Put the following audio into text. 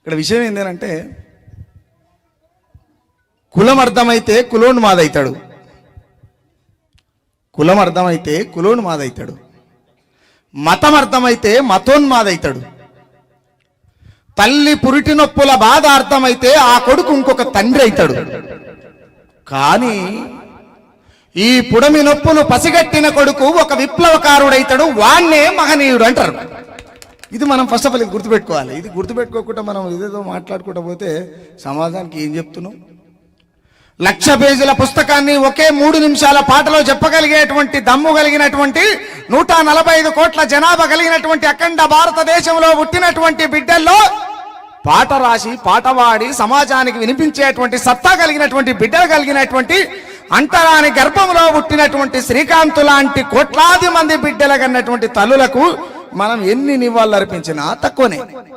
ఇక్కడ విషయం ఏంటంటే కులం అర్థమైతే కులోన్మాదైతాడు, కులం అర్థమైతే కులోన్మాదైతాడు, మతం అర్థమైతే మతోన్మాదైతాడు, తల్లి పురిటి నొప్పుల బాధ అర్థమైతే ఆ కొడుకు ఇంకొక తండ్రి అవుతాడు. కానీ ఈ పుడమి నొప్పులు పసిగట్టిన కొడుకు ఒక విప్లవకారుడైతాడు, వాణ్ణే మహనీయుడు అంటారు. ఇది మనం ఫస్ట్ ఆఫ్ ఆల్ ఇది గుర్తుపెట్టుకోవాలి. ఇది గుర్తుపెట్టుకోకుండా మనం ఇదేదో మాట్లాడుకుంటూ పోతే సమాజానికి ఏం చెప్తున్నాం? 1,00,000 పేజీల పుస్తకాన్ని ఒకే 3 నిమిషాల పాటలో చెప్పగలిగేటువంటి దమ్ము కలిగినటువంటి 145 కోట్ల జనాభా కలిగినటువంటి అఖండ భారతదేశంలో పుట్టినటువంటి బిడ్డల్లో పాట రాసి పాట పాడి సమాజానికి వినిపించేటువంటి సత్తా కలిగినటువంటి బిడ్డలు కలిగినటువంటి అంటరాని గర్భంలో పుట్టినటువంటి శ్రీకాంత్ లాంటి కోట్లాది మంది బిడ్డలు కన్నటువంటి తల్లులకు మనం ఎన్ని నివాళులు అర్పించినా తక్కువనే.